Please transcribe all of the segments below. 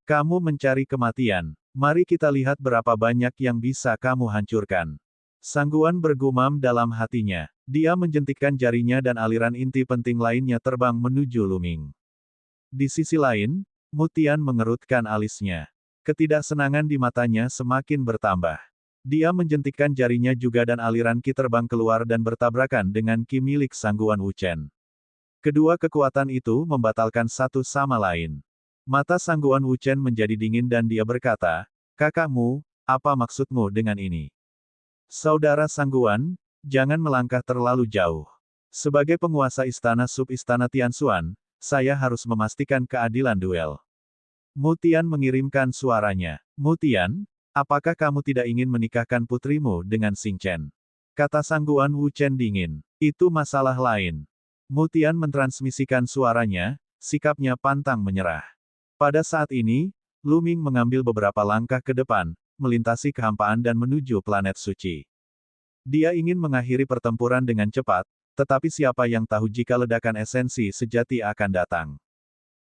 Kamu mencari kematian. Mari kita lihat berapa banyak yang bisa kamu hancurkan. Sangguan bergumam dalam hatinya. Dia menjentikkan jarinya dan aliran inti penting lainnya terbang menuju Luming. Di sisi lain, Mutian mengerutkan alisnya. Ketidaksenangan di matanya semakin bertambah. Dia menjentikkan jarinya juga dan aliran ki terbang keluar dan bertabrakan dengan ki milik Sangguan Wuchen. Kedua kekuatan itu membatalkan satu sama lain. Mata Sangguan Wuchen menjadi dingin dan dia berkata, "Kakakmu, apa maksudmu dengan ini?" "Saudara Sangguan, jangan melangkah terlalu jauh. Sebagai penguasa istana sub-istana Tianxuan, saya harus memastikan keadilan duel." Mutian mengirimkan suaranya. "Mutian, apakah kamu tidak ingin menikahkan putrimu dengan Xing Chen?" Kata Sangguan Wuchen dingin. "Itu masalah lain." Mutian mentransmisikan suaranya, sikapnya pantang menyerah. Pada saat ini, Luming mengambil beberapa langkah ke depan, melintasi kehampaan dan menuju planet suci. Dia ingin mengakhiri pertempuran dengan cepat, tetapi siapa yang tahu jika ledakan esensi sejati akan datang.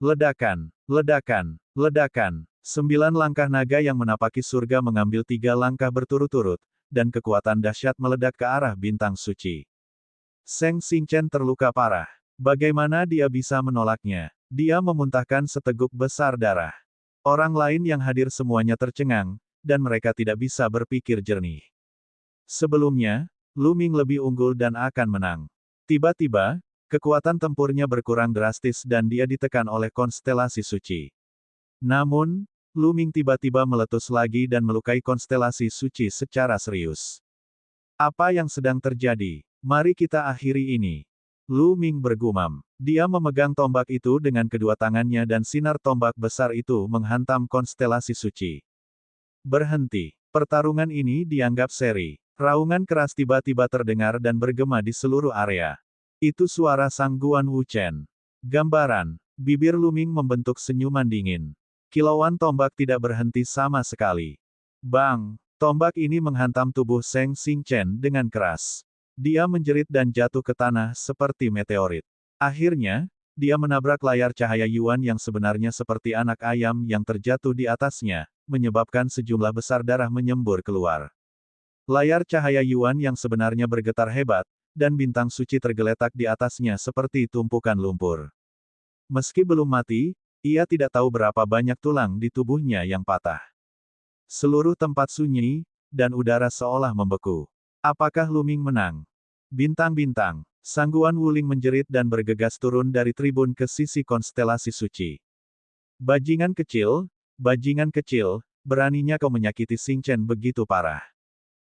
Ledakan, ledakan, ledakan. 9 langkah naga yang menapaki surga mengambil 3 langkah berturut-turut, dan kekuatan dahsyat meledak ke arah bintang suci. Seng Xingchen terluka parah. Bagaimana dia bisa menolaknya? Dia memuntahkan seteguk besar darah. Orang lain yang hadir semuanya tercengang, dan mereka tidak bisa berpikir jernih. Sebelumnya, Luming lebih unggul dan akan menang. Tiba-tiba, kekuatan tempurnya berkurang drastis dan dia ditekan oleh konstelasi suci. Namun, Luming tiba-tiba meletus lagi dan melukai konstelasi suci secara serius. Apa yang sedang terjadi? Mari kita akhiri ini. Luming bergumam. Dia memegang tombak itu dengan kedua tangannya dan sinar tombak besar itu menghantam konstelasi suci. Berhenti. Pertarungan ini dianggap seri. Raungan keras tiba-tiba terdengar dan bergema di seluruh area. Itu suara Sangguan Wuchen. Gambaran. Bibir Luming membentuk senyuman dingin. Kilauan tombak tidak berhenti sama sekali. Bang! Tombak ini menghantam tubuh Seng Xingchen dengan keras. Dia menjerit dan jatuh ke tanah seperti meteorit. Akhirnya, dia menabrak layar cahaya Yuan yang sebenarnya seperti anak ayam yang terjatuh di atasnya, menyebabkan sejumlah besar darah menyembur keluar. Layar cahaya Yuan yang sebenarnya bergetar hebat, dan bintang suci tergeletak di atasnya seperti tumpukan lumpur. Meski belum mati, ia tidak tahu berapa banyak tulang di tubuhnya yang patah. Seluruh tempat sunyi, dan udara seolah membeku. Apakah Luming menang? Bintang-bintang. Sangguan Wuling menjerit dan bergegas turun dari tribun ke sisi konstelasi suci. Bajingan kecil, beraninya kau menyakiti Xing Chen begitu parah.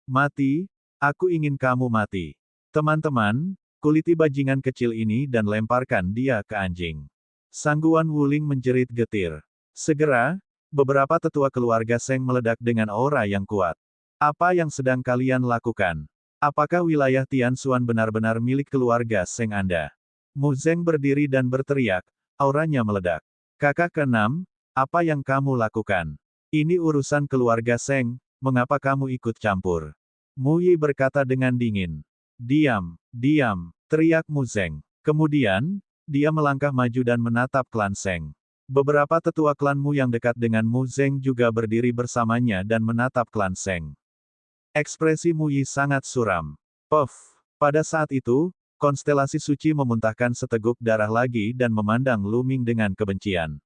Mati, aku ingin kamu mati. Teman-teman, kuliti bajingan kecil ini dan lemparkan dia ke anjing. Sangguan Wuling menjerit getir. Segera, beberapa tetua keluarga Seng meledak dengan aura yang kuat. Apa yang sedang kalian lakukan? Apakah wilayah Tianxuan benar-benar milik keluarga Seng Anda? Mu Zeng berdiri dan berteriak, auranya meledak. Kakak keenam, apa yang kamu lakukan? Ini urusan keluarga Seng, mengapa kamu ikut campur? Mu Yi berkata dengan dingin. Diam, diam, teriak Mu Zeng. Kemudian, dia melangkah maju dan menatap klan Seng. Beberapa tetua klanmu yang dekat dengan Mu Zeng juga berdiri bersamanya dan menatap klan Seng. Ekspresi Mu Yi sangat suram. Puff. Pada saat itu, konstelasi suci memuntahkan seteguk darah lagi dan memandang Luming dengan kebencian.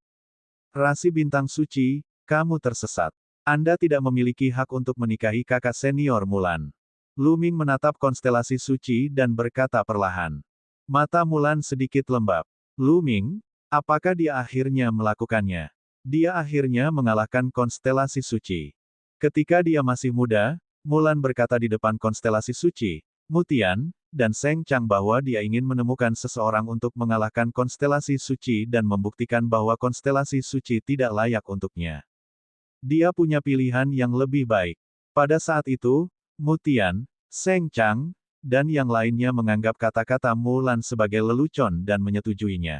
Rasi bintang suci, kamu tersesat. Anda tidak memiliki hak untuk menikahi kakak senior Mulan. Luming menatap konstelasi suci dan berkata perlahan. Mata Mulan sedikit lembab. Luming, apakah dia akhirnya melakukannya? Dia akhirnya mengalahkan konstelasi suci. Ketika dia masih muda, Mulan berkata di depan konstelasi suci, Mutian, dan Seng Chang bahwa dia ingin menemukan seseorang untuk mengalahkan konstelasi suci dan membuktikan bahwa konstelasi suci tidak layak untuknya. Dia punya pilihan yang lebih baik. Pada saat itu, Mutian, Seng Chang, dan yang lainnya menganggap kata-kata Mulan sebagai lelucon dan menyetujuinya.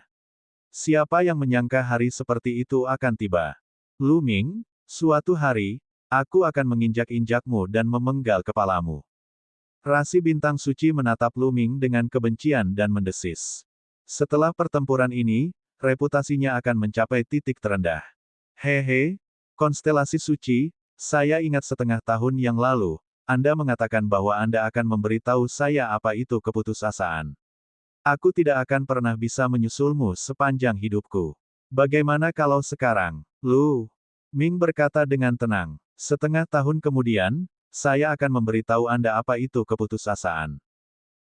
Siapa yang menyangka hari seperti itu akan tiba? Luming, suatu hari, aku akan menginjak-injakmu dan memenggal kepalamu. Rasi bintang suci menatap Luming dengan kebencian dan mendesis. Setelah pertempuran ini, reputasinya akan mencapai titik terendah. Hehe, konstelasi suci, saya ingat setengah tahun yang lalu, Anda mengatakan bahwa Anda akan memberitahu saya apa itu keputusasaan. Aku tidak akan pernah bisa menyusulmu sepanjang hidupku. Bagaimana kalau sekarang, Lu? Ming berkata dengan tenang. Setengah tahun kemudian, saya akan memberitahu Anda apa itu keputusasaan.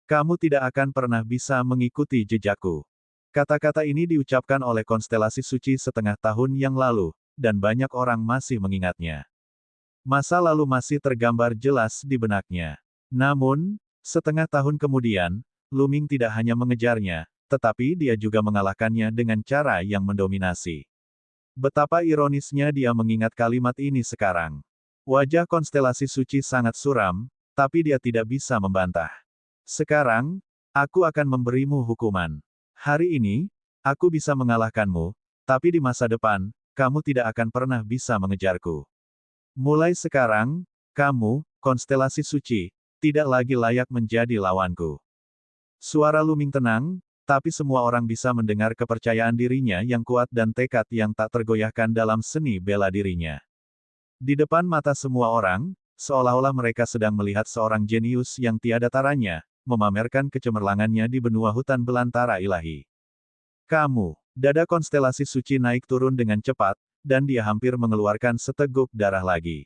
Kamu tidak akan pernah bisa mengikuti jejakku. Kata-kata ini diucapkan oleh konstelasi suci setengah tahun yang lalu, dan banyak orang masih mengingatnya. Masa lalu masih tergambar jelas di benaknya. Namun, setengah tahun kemudian, Lu Ming tidak hanya mengejarnya, tetapi dia juga mengalahkannya dengan cara yang mendominasi. Betapa ironisnya dia mengingat kalimat ini sekarang. Wajah konstelasi suci sangat suram, tapi dia tidak bisa membantah. Sekarang, aku akan memberimu hukuman. Hari ini, aku bisa mengalahkanmu, tapi di masa depan, kamu tidak akan pernah bisa mengejarku. Mulai sekarang, kamu, konstelasi suci, tidak lagi layak menjadi lawanku. Suara Lu Ming tenang, tapi semua orang bisa mendengar kepercayaan dirinya yang kuat dan tekad yang tak tergoyahkan dalam seni bela dirinya. Di depan mata semua orang, seolah-olah mereka sedang melihat seorang jenius yang tiada taranya, memamerkan kecemerlangannya di benua hutan belantara ilahi. Kamu, dada konstelasi suci naik turun dengan cepat, dan dia hampir mengeluarkan seteguk darah lagi.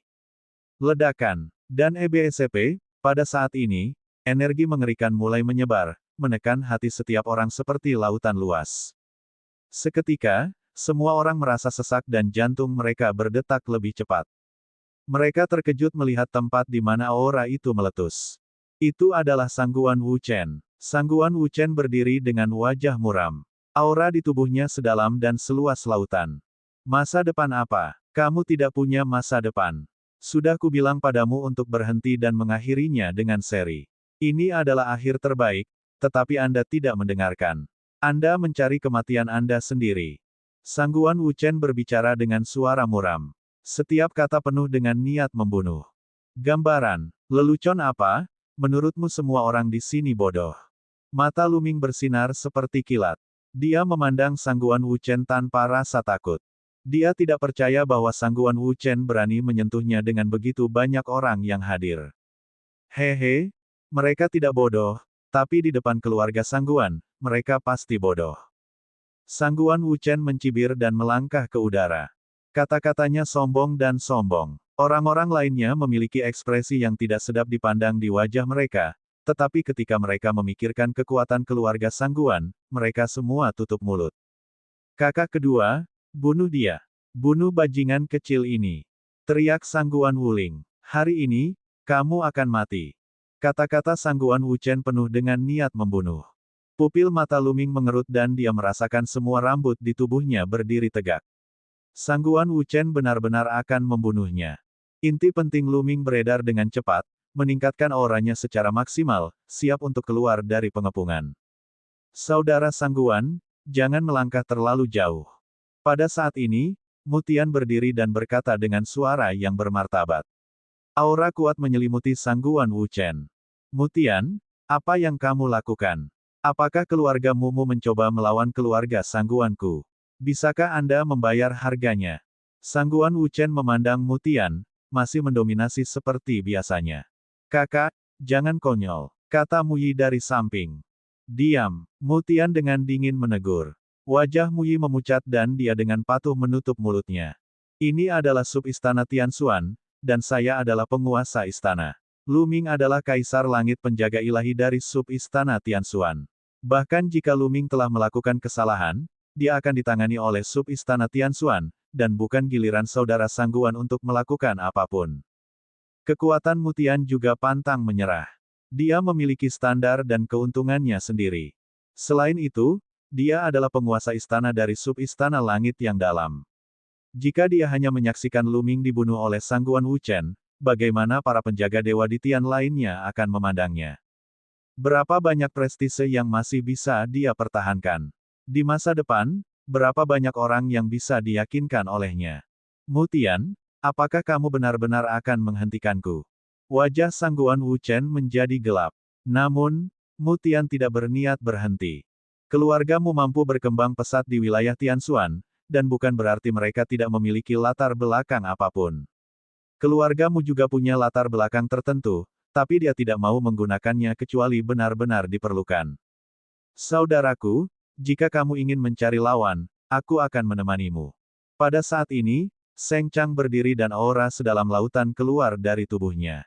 Ledakan, dan EBSP, pada saat ini, energi mengerikan mulai menyebar, menekan hati setiap orang seperti lautan luas. Seketika, semua orang merasa sesak dan jantung mereka berdetak lebih cepat. Mereka terkejut melihat tempat di mana aura itu meletus. Itu adalah Sangguan Wuchen. Sangguan Wuchen berdiri dengan wajah muram. Aura di tubuhnya sedalam dan seluas lautan. Masa depan apa? Kamu tidak punya masa depan. Sudah kubilang padamu untuk berhenti dan mengakhirinya dengan seri. Ini adalah akhir terbaik, tetapi Anda tidak mendengarkan. Anda mencari kematian Anda sendiri. Sangguan Wuchen berbicara dengan suara muram. Setiap kata penuh dengan niat membunuh. Gambaran, lelucon apa? Menurutmu semua orang di sini bodoh. Mata Lu Ming bersinar seperti kilat. Dia memandang Sangguan Wuchen tanpa rasa takut. Dia tidak percaya bahwa Sangguan Wuchen berani menyentuhnya dengan begitu banyak orang yang hadir. Hehe, mereka tidak bodoh, tapi di depan keluarga Sangguan, mereka pasti bodoh. Sangguan Wuchen mencibir dan melangkah ke udara. Kata-katanya sombong dan sombong. Orang-orang lainnya memiliki ekspresi yang tidak sedap dipandang di wajah mereka, tetapi ketika mereka memikirkan kekuatan keluarga Sangguan, mereka semua tutup mulut. Kakak kedua, bunuh dia. Bunuh bajingan kecil ini. Teriak Sangguan Wuling. Hari ini, kamu akan mati. Kata-kata Sangguan Wuchen penuh dengan niat membunuh. Pupil mata Lu Ming mengerut dan dia merasakan semua rambut di tubuhnya berdiri tegak. Sangguan Wuchen benar-benar akan membunuhnya. Inti penting Lu Ming beredar dengan cepat, meningkatkan auranya secara maksimal, siap untuk keluar dari pengepungan. Saudara Sangguan, jangan melangkah terlalu jauh. Pada saat ini, Mutian berdiri dan berkata dengan suara yang bermartabat. Aura kuat menyelimuti Sangguan Wuchen. Mutian, apa yang kamu lakukan? Apakah keluarga Mumu mencoba melawan keluarga Sangguanku? Bisakah Anda membayar harganya? Sangguan Wuchen memandang Mutian, masih mendominasi seperti biasanya. Kakak, jangan konyol, kata Muyi dari samping. Diam, Mutian dengan dingin menegur. Wajah Muyi memucat dan dia dengan patuh menutup mulutnya. Ini adalah sub istana Tianxuan, dan saya adalah penguasa istana. Lu Ming adalah kaisar langit penjaga ilahi dari sub istana Tianxuan. Bahkan jika Lu Ming telah melakukan kesalahan, dia akan ditangani oleh sub istana Tianxuan, dan bukan giliran saudara Sangguan untuk melakukan apapun. Kekuatan Mutian juga pantang menyerah. Dia memiliki standar dan keuntungannya sendiri. Selain itu, dia adalah penguasa istana dari sub istana langit yang dalam. Jika dia hanya menyaksikan Lu Ming dibunuh oleh Sangguan Wuchen, bagaimana para penjaga dewa di Tian lainnya akan memandangnya? Berapa banyak prestise yang masih bisa dia pertahankan? Di masa depan, berapa banyak orang yang bisa diyakinkan olehnya? Mutian, apakah kamu benar-benar akan menghentikanku? Wajah Sangguan Wuchen menjadi gelap. Namun, Mutian tidak berniat berhenti. Keluargamu mampu berkembang pesat di wilayah Tianxuan, dan bukan berarti mereka tidak memiliki latar belakang apapun. Keluargamu juga punya latar belakang tertentu, tapi dia tidak mau menggunakannya kecuali benar-benar diperlukan. Saudaraku, jika kamu ingin mencari lawan, aku akan menemanimu. Pada saat ini, Seng Chang berdiri dan aura sedalam lautan keluar dari tubuhnya.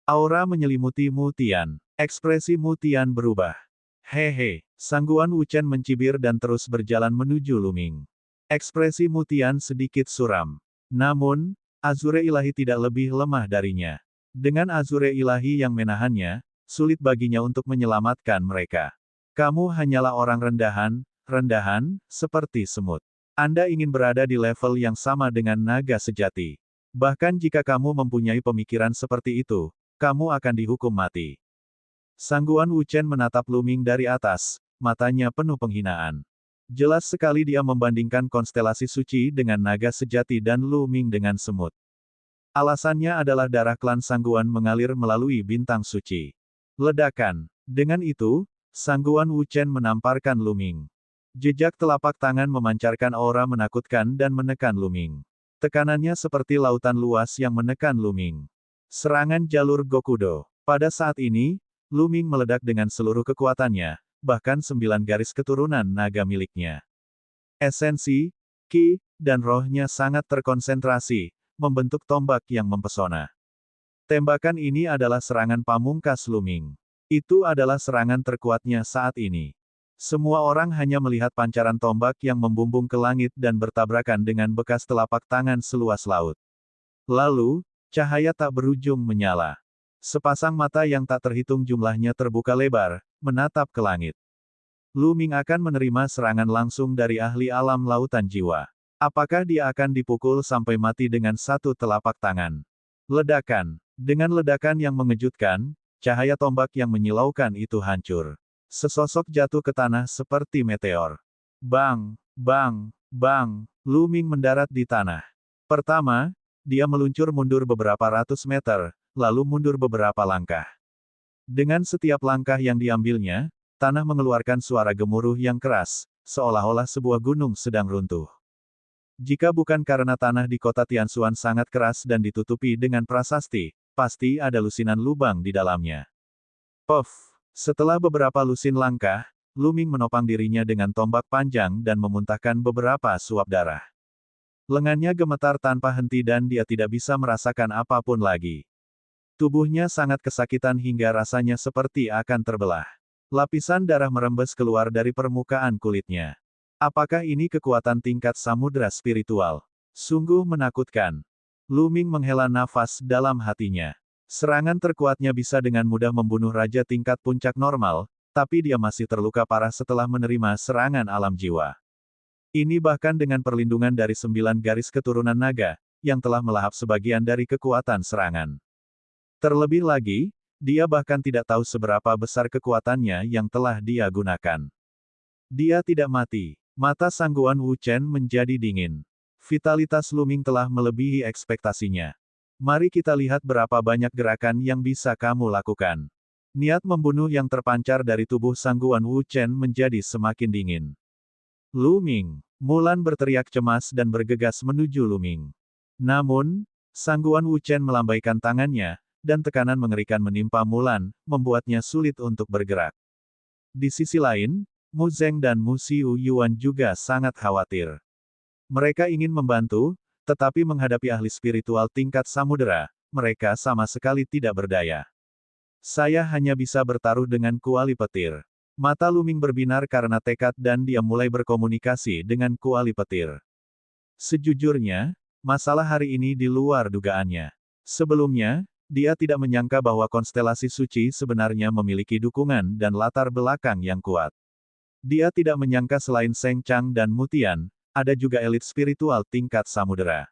Aura menyelimuti Mu Tian. Ekspresi Mu Tian berubah. Hehe, Sangguan Wuchen mencibir dan terus berjalan menuju Luming. Ekspresi Mu Tian sedikit suram. Namun, Azure Ilahi tidak lebih lemah darinya. Dengan Azure Ilahi yang menahannya, sulit baginya untuk menyelamatkan mereka. Kamu hanyalah orang rendahan, seperti semut. Anda ingin berada di level yang sama dengan naga sejati. Bahkan jika kamu mempunyai pemikiran seperti itu, kamu akan dihukum mati. Sangguan Wuchen menatap Luming dari atas, matanya penuh penghinaan. Jelas sekali dia membandingkan konstelasi suci dengan naga sejati dan Luming dengan semut. Alasannya adalah darah klan Sangguan mengalir melalui bintang suci. Ledakan. Dengan itu, Sangguan Wuchen menamparkan Luming. Jejak telapak tangan memancarkan aura menakutkan dan menekan Luming. Tekanannya seperti lautan luas yang menekan Luming. Serangan jalur Gokudo. Pada saat ini, Luming meledak dengan seluruh kekuatannya, bahkan 9 garis keturunan naga miliknya. Esensi, ki, dan rohnya sangat terkonsentrasi, membentuk tombak yang mempesona. Tembakan ini adalah serangan pamungkas Luming. Itu adalah serangan terkuatnya saat ini. Semua orang hanya melihat pancaran tombak yang membumbung ke langit dan bertabrakan dengan bekas telapak tangan seluas laut. Lalu, cahaya tak berujung menyala. Sepasang mata yang tak terhitung jumlahnya terbuka lebar, menatap ke langit. Luming akan menerima serangan langsung dari ahli alam lautan jiwa. Apakah dia akan dipukul sampai mati dengan satu telapak tangan? Ledakan. Dengan ledakan yang mengejutkan, cahaya tombak yang menyilaukan itu hancur. Sesosok jatuh ke tanah seperti meteor. Bang, bang, bang, Luming mendarat di tanah. Pertama, dia meluncur mundur beberapa ratus meter, lalu mundur beberapa langkah. Dengan setiap langkah yang diambilnya, tanah mengeluarkan suara gemuruh yang keras, seolah-olah sebuah gunung sedang runtuh. Jika bukan karena tanah di kota Tianxuan sangat keras dan ditutupi dengan prasasti, pasti ada lusinan lubang di dalamnya. Puff! Setelah beberapa lusin langkah, Luming menopang dirinya dengan tombak panjang dan memuntahkan beberapa suap darah. Lengannya gemetar tanpa henti dan dia tidak bisa merasakan apapun lagi. Tubuhnya sangat kesakitan hingga rasanya seperti akan terbelah. Lapisan darah merembes keluar dari permukaan kulitnya. Apakah ini kekuatan tingkat samudera spiritual? Sungguh menakutkan. Luming menghela nafas dalam hatinya. Serangan terkuatnya bisa dengan mudah membunuh raja tingkat puncak normal, tapi dia masih terluka parah setelah menerima serangan alam jiwa. Ini bahkan dengan perlindungan dari 9 garis keturunan naga, yang telah melahap sebagian dari kekuatan serangan. Terlebih lagi, dia bahkan tidak tahu seberapa besar kekuatannya yang telah dia gunakan. Dia tidak mati. Mata Sangguan Wuchen menjadi dingin. Vitalitas Luming telah melebihi ekspektasinya. Mari kita lihat berapa banyak gerakan yang bisa kamu lakukan. Niat membunuh yang terpancar dari tubuh Sangguan Wuchen menjadi semakin dingin. Luming. Mulan berteriak cemas dan bergegas menuju Luming. Namun, Sangguan Wuchen melambaikan tangannya, dan tekanan mengerikan menimpa Mulan, membuatnya sulit untuk bergerak. Di sisi lain, Mu Zeng dan Mu Xiu Yuan juga sangat khawatir. Mereka ingin membantu, tetapi menghadapi ahli spiritual tingkat samudera, mereka sama sekali tidak berdaya. Saya hanya bisa bertaruh dengan kuali petir. Mata Luming berbinar karena tekad dan dia mulai berkomunikasi dengan kuali petir. Sejujurnya, masalah hari ini di luar dugaannya. Sebelumnya, dia tidak menyangka bahwa konstelasi suci sebenarnya memiliki dukungan dan latar belakang yang kuat. Dia tidak menyangka selain Seng Chang dan Mu Tian, ada juga elit spiritual tingkat samudera.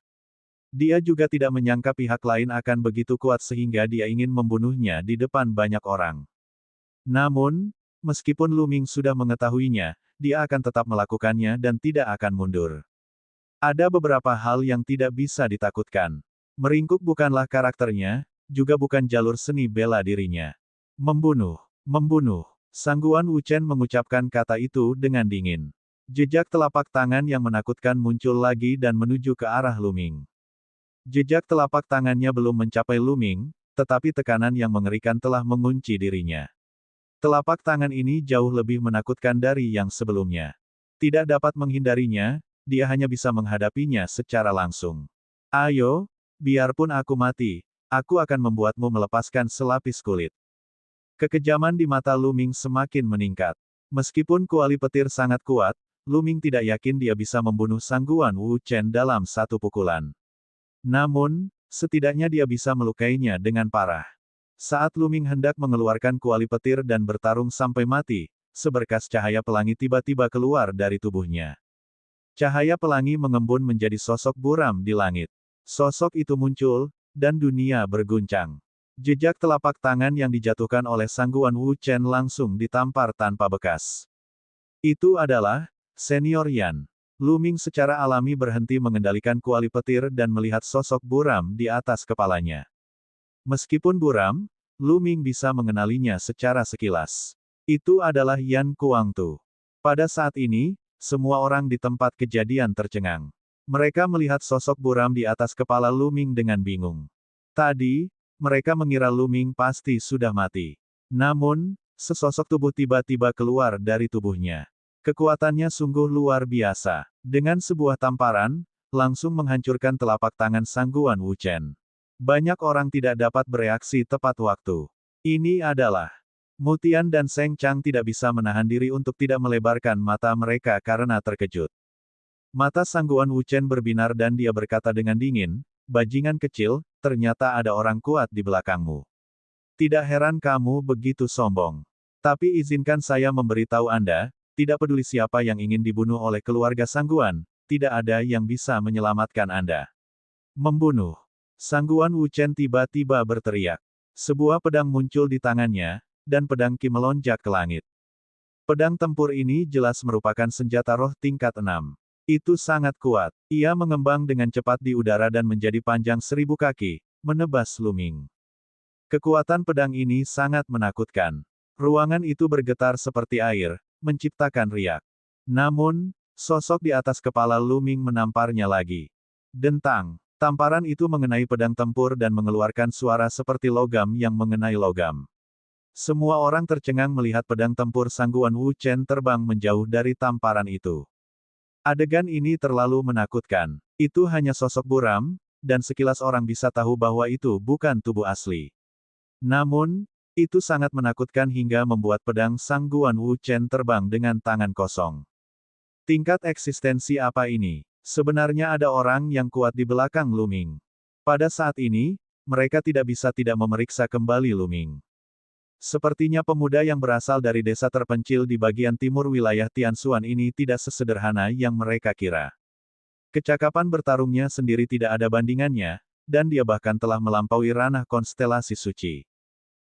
Dia juga tidak menyangka pihak lain akan begitu kuat sehingga dia ingin membunuhnya di depan banyak orang. Namun, meskipun Luming sudah mengetahuinya, dia akan tetap melakukannya dan tidak akan mundur. Ada beberapa hal yang tidak bisa ditakutkan. Meringkuk bukanlah karakternya, juga bukan jalur seni bela dirinya. Membunuh. Membunuh. Sangguan Wuchen mengucapkan kata itu dengan dingin. Jejak telapak tangan yang menakutkan muncul lagi dan menuju ke arah Luming. Jejak telapak tangannya belum mencapai Luming, tetapi tekanan yang mengerikan telah mengunci dirinya. Telapak tangan ini jauh lebih menakutkan dari yang sebelumnya. Tidak dapat menghindarinya, dia hanya bisa menghadapinya secara langsung. Ayo, biarpun aku mati, aku akan membuatmu melepaskan selapis kulit. Kekejaman di mata Luming semakin meningkat. Meskipun kuali petir sangat kuat, Luming tidak yakin dia bisa membunuh Sangguan Wu Chen dalam satu pukulan. Namun, setidaknya dia bisa melukainya dengan parah. Saat Luming hendak mengeluarkan kuali petir dan bertarung sampai mati, seberkas cahaya pelangi tiba-tiba keluar dari tubuhnya. Cahaya pelangi mengembun menjadi sosok buram di langit. Sosok itu muncul, dan dunia berguncang. Jejak telapak tangan yang dijatuhkan oleh Sangguan Wu Chen langsung ditampar tanpa bekas. Itu adalah Senior Yan. Luming secara alami berhenti mengendalikan kuali petir dan melihat sosok buram di atas kepalanya. Meskipun buram, Luming bisa mengenalinya secara sekilas. Itu adalah Yan Kuangtu. Pada saat ini, semua orang di tempat kejadian tercengang. Mereka melihat sosok buram di atas kepala Luming dengan bingung. Tadi, mereka mengira Luming pasti sudah mati. Namun, sesosok tubuh tiba-tiba keluar dari tubuhnya. Kekuatannya sungguh luar biasa. Dengan sebuah tamparan, langsung menghancurkan telapak tangan Sangguan Wu Chen. Banyak orang tidak dapat bereaksi tepat waktu. Ini adalah Mutian dan Seng Chang tidak bisa menahan diri untuk tidak melebarkan mata mereka karena terkejut. Mata Sangguan Wu Chen berbinar dan dia berkata dengan dingin, "Bajingan kecil, ternyata ada orang kuat di belakangmu. Tidak heran kamu begitu sombong. Tapi izinkan saya memberitahu Anda, tidak peduli siapa yang ingin dibunuh oleh keluarga Sangguan, tidak ada yang bisa menyelamatkan Anda." Membunuh. Sangguan Wu Chen tiba-tiba berteriak. Sebuah pedang muncul di tangannya, dan pedang Qi melonjak ke langit. Pedang tempur ini jelas merupakan senjata roh tingkat 6. Itu sangat kuat. Ia mengembang dengan cepat di udara dan menjadi panjang 1000 kaki, menebas Luming. Kekuatan pedang ini sangat menakutkan. Ruangan itu bergetar seperti air, menciptakan riak. Namun, sosok di atas kepala Luming menamparnya lagi. Dentang. Tamparan itu mengenai pedang tempur dan mengeluarkan suara seperti logam yang mengenai logam. Semua orang tercengang melihat pedang tempur Sangguan Wu Chen terbang menjauh dari tamparan itu. Adegan ini terlalu menakutkan. Itu hanya sosok buram, dan sekilas orang bisa tahu bahwa itu bukan tubuh asli. Namun, itu sangat menakutkan hingga membuat pedang Sangguan Wu Chen terbang dengan tangan kosong. Tingkat eksistensi apa ini? Sebenarnya ada orang yang kuat di belakang Luming. Pada saat ini, mereka tidak bisa tidak memeriksa kembali Luming. Sepertinya pemuda yang berasal dari desa terpencil di bagian timur wilayah Tianxuan ini tidak sesederhana yang mereka kira. Kecakapan bertarungnya sendiri tidak ada bandingannya, dan dia bahkan telah melampaui ranah konstelasi suci.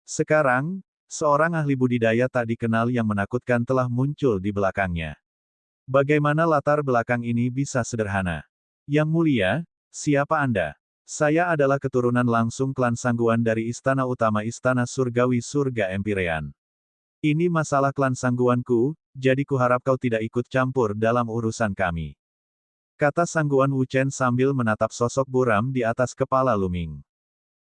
Sekarang, seorang ahli budidaya tak dikenal yang menakutkan telah muncul di belakangnya. Bagaimana latar belakang ini bisa sederhana? Yang mulia, siapa Anda? Saya adalah keturunan langsung klan Sangguan dari Istana Utama Istana Surgawi Surga Empirean. Ini masalah klan Sangguanku, jadi kuharap kau tidak ikut campur dalam urusan kami. Kata Sangguan Wu Chen sambil menatap sosok buram di atas kepala Luming.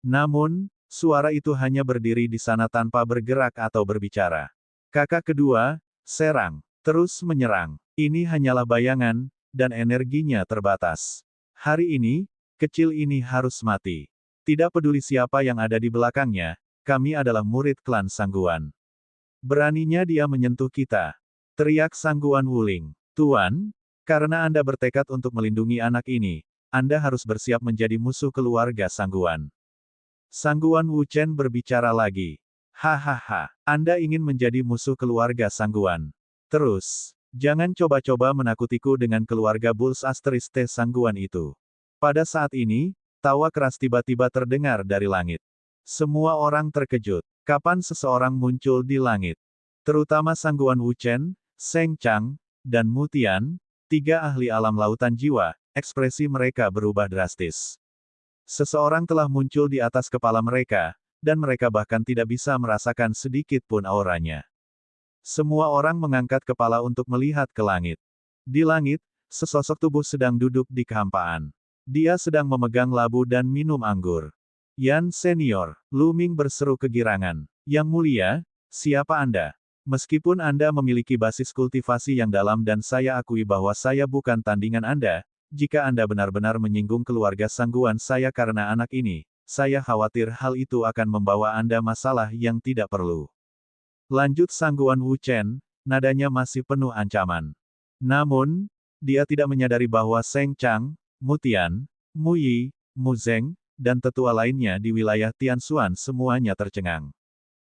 Namun, suara itu hanya berdiri di sana tanpa bergerak atau berbicara. Kakak kedua, serang, terus menyerang. Ini hanyalah bayangan, dan energinya terbatas. Hari ini, kecil ini harus mati. Tidak peduli siapa yang ada di belakangnya, kami adalah murid klan Sangguan. Beraninya dia menyentuh kita. Teriak Sangguan Wuling. Tuan, karena Anda bertekad untuk melindungi anak ini, Anda harus bersiap menjadi musuh keluarga Sangguan. Sangguan Wu Chen berbicara lagi. Hahaha, Anda ingin menjadi musuh keluarga Sangguan. Terus, jangan coba-coba menakutiku dengan keluarga Bulls Asteriste Sangguan itu. Pada saat ini, tawa keras tiba-tiba terdengar dari langit. Semua orang terkejut. Kapan seseorang muncul di langit? Terutama Sangguan Wu Chen, Seng Chang, dan Mutian, tiga ahli alam lautan jiwa, ekspresi mereka berubah drastis. Seseorang telah muncul di atas kepala mereka, dan mereka bahkan tidak bisa merasakan sedikit pun auranya. Semua orang mengangkat kepala untuk melihat ke langit. Di langit, sesosok tubuh sedang duduk di kehampaan. Dia sedang memegang labu dan minum anggur. Yan Senior, Lu Ming berseru kegirangan. Yang mulia, siapa Anda? Meskipun Anda memiliki basis kultivasi yang dalam dan saya akui bahwa saya bukan tandingan Anda, jika Anda benar-benar menyinggung keluarga Sangguan saya karena anak ini, saya khawatir hal itu akan membawa Anda masalah yang tidak perlu. Lanjut Sangguan Wu Chen, nadanya masih penuh ancaman. Namun, dia tidak menyadari bahwa Seng Chang, Mu Tian, Mu Yi, Mu Zeng, dan tetua lainnya di wilayah Tianshuan semuanya tercengang.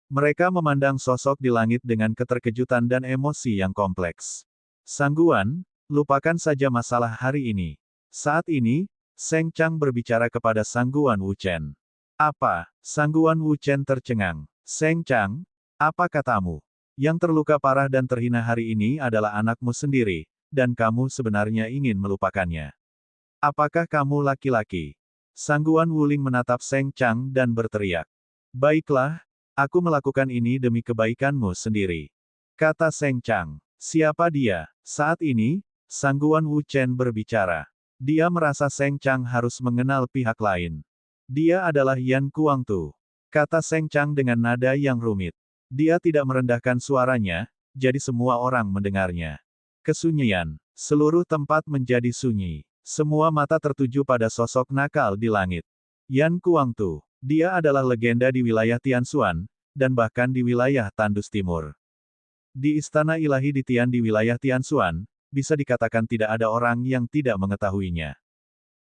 Mereka memandang sosok di langit dengan keterkejutan dan emosi yang kompleks. Sangguan, lupakan saja masalah hari ini. Saat ini, Seng Chang berbicara kepada Sangguan Wu Chen. Apa? Sangguan Wu Chen tercengang. Seng Chang, apa katamu? Yang terluka parah dan terhina hari ini adalah anakmu sendiri, dan kamu sebenarnya ingin melupakannya. Apakah kamu laki-laki? Sangguan Wuling menatap Seng Chang dan berteriak. Baiklah, aku melakukan ini demi kebaikanmu sendiri. Kata Seng Chang. Siapa dia? Saat ini, Sangguan Wu Chen berbicara. Dia merasa Seng Chang harus mengenal pihak lain. Dia adalah Yan Kuangtu. Kata Seng Chang dengan nada yang rumit. Dia tidak merendahkan suaranya, jadi semua orang mendengarnya. Kesunyian. Seluruh tempat menjadi sunyi. Semua mata tertuju pada sosok nakal di langit. Yan Kuangtu. Dia adalah legenda di wilayah Tianshuan, dan bahkan di wilayah Tandus Timur. Di Istana Ilahi di Tian di wilayah Tianshuan, bisa dikatakan tidak ada orang yang tidak mengetahuinya.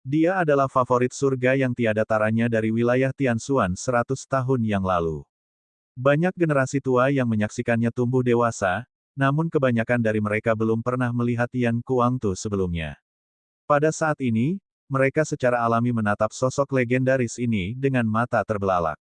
Dia adalah favorit surga yang tiada taranya dari wilayah Tianshuan 100 tahun yang lalu. Banyak generasi tua yang menyaksikannya tumbuh dewasa, namun kebanyakan dari mereka belum pernah melihat Yan Kuangtu sebelumnya. Pada saat ini, mereka secara alami menatap sosok legendaris ini dengan mata terbelalak.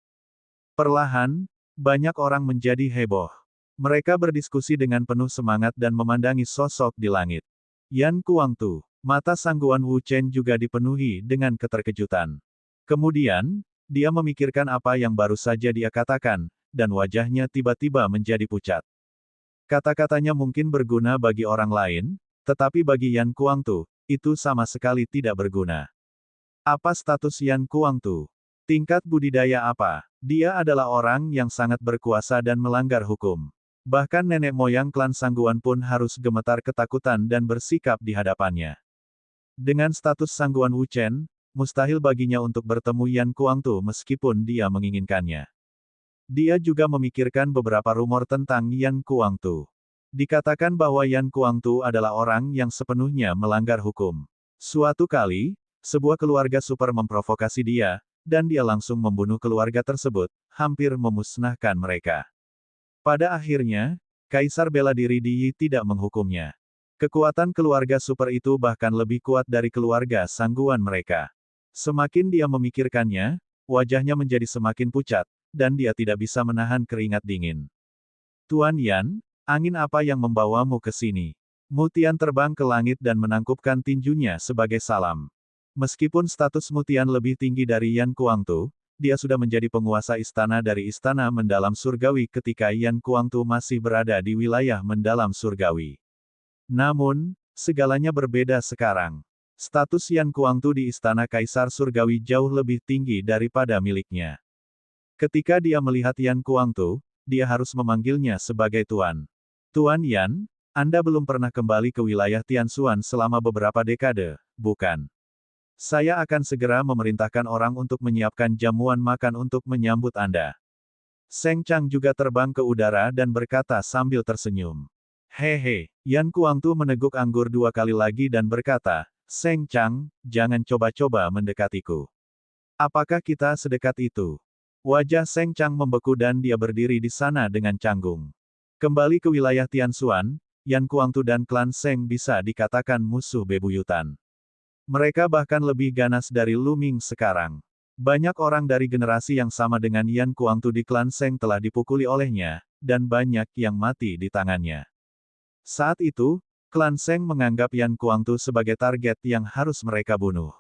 Perlahan, banyak orang menjadi heboh. Mereka berdiskusi dengan penuh semangat dan memandangi sosok di langit. Yan Kuangtu, mata Sangguan Wu Chen juga dipenuhi dengan keterkejutan. Kemudian, dia memikirkan apa yang baru saja dia katakan, dan wajahnya tiba-tiba menjadi pucat. Kata-katanya mungkin berguna bagi orang lain, tetapi bagi Yan Kuangtu, itu sama sekali tidak berguna. Apa status Yan Kuangtu? Tingkat budidaya apa? Dia adalah orang yang sangat berkuasa dan melanggar hukum. Bahkan nenek moyang klan Sangguan pun harus gemetar ketakutan dan bersikap di hadapannya. Dengan status Sangguan Wu Chen, mustahil baginya untuk bertemu Yan Kuangtu meskipun dia menginginkannya. Dia juga memikirkan beberapa rumor tentang Yan Kuangtu. Dikatakan bahwa Yan Kuangtu adalah orang yang sepenuhnya melanggar hukum. Suatu kali, sebuah keluarga super memprovokasi dia, dan dia langsung membunuh keluarga tersebut, hampir memusnahkan mereka. Pada akhirnya, Kaisar bela diri Di Yi tidak menghukumnya. Kekuatan keluarga super itu bahkan lebih kuat dari keluarga Sangguan mereka. Semakin dia memikirkannya, wajahnya menjadi semakin pucat, dan dia tidak bisa menahan keringat dingin. Tuan Yan, angin apa yang membawamu ke sini? Mu Tian terbang ke langit dan menangkupkan tinjunya sebagai salam. Meskipun status Mu Tian lebih tinggi dari Yan Kuangtu, dia sudah menjadi penguasa istana dari istana mendalam surgawi ketika Yan Kuangtu masih berada di wilayah mendalam surgawi. Namun, segalanya berbeda sekarang. Status Yan Kuangtu di istana Kaisar Surgawi jauh lebih tinggi daripada miliknya. Ketika dia melihat Yan Kuangtu, dia harus memanggilnya sebagai Tuan. Tuan Yan, Anda belum pernah kembali ke wilayah Tianshuan selama beberapa dekade, bukan? Saya akan segera memerintahkan orang untuk menyiapkan jamuan makan untuk menyambut Anda. Seng Chang juga terbang ke udara dan berkata sambil tersenyum. Hehe, Yan Kuangtu meneguk anggur 2 kali lagi dan berkata, Seng Chang, jangan coba-coba mendekatiku. Apakah kita sedekat itu? Wajah Seng Chang membeku dan dia berdiri di sana dengan canggung. Kembali ke wilayah Tianshuan, Yan Kuangtu dan klan Seng bisa dikatakan musuh bebuyutan. Mereka bahkan lebih ganas dari Lu Ming sekarang. Banyak orang dari generasi yang sama dengan Yan Kuangtu di klan Seng telah dipukuli olehnya, dan banyak yang mati di tangannya. Saat itu, klan Seng menganggap Yan Kuangtu sebagai target yang harus mereka bunuh.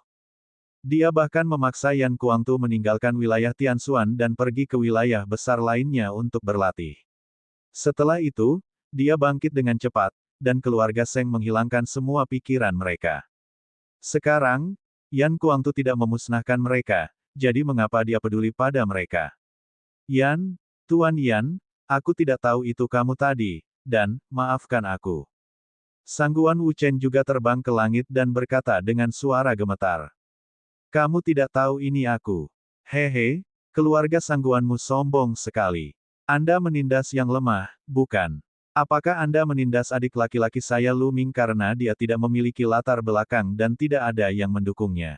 Dia bahkan memaksa Yan Kuangtu meninggalkan wilayah Tianshuan dan pergi ke wilayah besar lainnya untuk berlatih. Setelah itu, dia bangkit dengan cepat, dan keluarga Seng menghilangkan semua pikiran mereka. Sekarang, Yan Kuangtu tidak memusnahkan mereka, jadi mengapa dia peduli pada mereka? Yan, Tuan Yan, aku tidak tahu itu kamu tadi, dan, maafkan aku. Sangguan Wuchen juga terbang ke langit dan berkata dengan suara gemetar. Kamu tidak tahu ini aku. Hehe, keluarga sangguanmu sombong sekali. Anda menindas yang lemah, bukan? Apakah Anda menindas adik laki-laki saya Lu Ming karena dia tidak memiliki latar belakang dan tidak ada yang mendukungnya?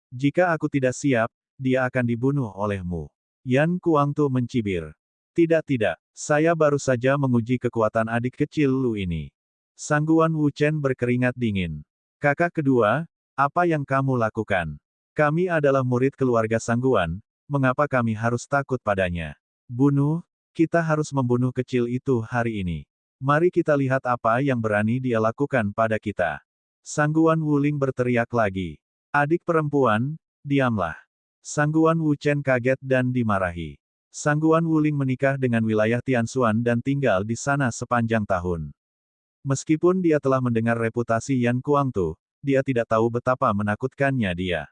Jika aku tidak siap, dia akan dibunuh olehmu. Yan Kuangtu mencibir. Tidak, saya baru saja menguji kekuatan adik kecil Lu ini. Sangguan Wuchen berkeringat dingin. Kakak kedua, apa yang kamu lakukan? Kami adalah murid keluarga Sangguan, mengapa kami harus takut padanya? Bunuh, kita harus membunuh kecil itu hari ini. Mari kita lihat apa yang berani dia lakukan pada kita. Sangguan Wuling berteriak lagi. Adik perempuan, diamlah. Sangguan Wuchen kaget dan dimarahi. Sangguan Wuling menikah dengan wilayah Tianxuan dan tinggal di sana sepanjang tahun. Meskipun dia telah mendengar reputasi Yan Kuangtu, dia tidak tahu betapa menakutkannya dia.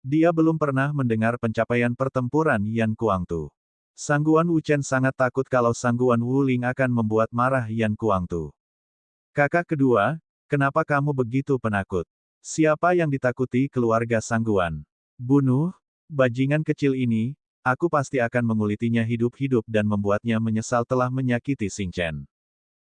Dia belum pernah mendengar pencapaian pertempuran Yan Kuangtu. Sangguan Wuchen sangat takut kalau Sangguan Wuling akan membuat marah Yan Kuangtu. Kakak kedua, kenapa kamu begitu penakut? Siapa yang ditakuti keluarga Sangguan? Bunuh, bajingan kecil ini, aku pasti akan mengulitinya hidup-hidup dan membuatnya menyesal telah menyakiti Xing Chen.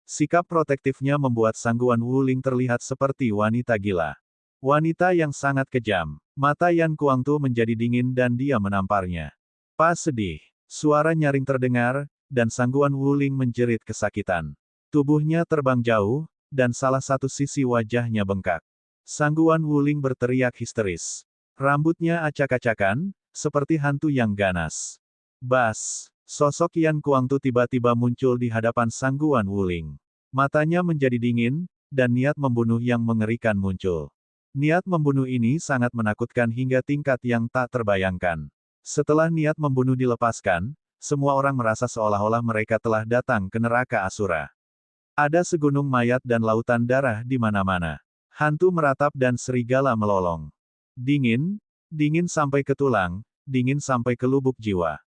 Sikap protektifnya membuat Sangguan Wuling terlihat seperti wanita gila. Wanita yang sangat kejam. Mata Yan Kuangtu menjadi dingin dan dia menamparnya. Pas sedih. Suara nyaring terdengar, dan Sangguan Wuling menjerit kesakitan. Tubuhnya terbang jauh, dan salah satu sisi wajahnya bengkak. Sangguan Wuling berteriak histeris. Rambutnya acak-acakan, seperti hantu yang ganas. Bas! Sosok Yan Kuangtu tiba-tiba muncul di hadapan Sangguan Wuling. Matanya menjadi dingin, dan niat membunuh yang mengerikan muncul. Niat membunuh ini sangat menakutkan hingga tingkat yang tak terbayangkan. Setelah niat membunuh dilepaskan, semua orang merasa seolah-olah mereka telah datang ke neraka Asura. Ada segunung mayat dan lautan darah di mana-mana. Hantu meratap dan serigala melolong. Dingin, dingin sampai ke tulang, dingin sampai ke lubuk jiwa.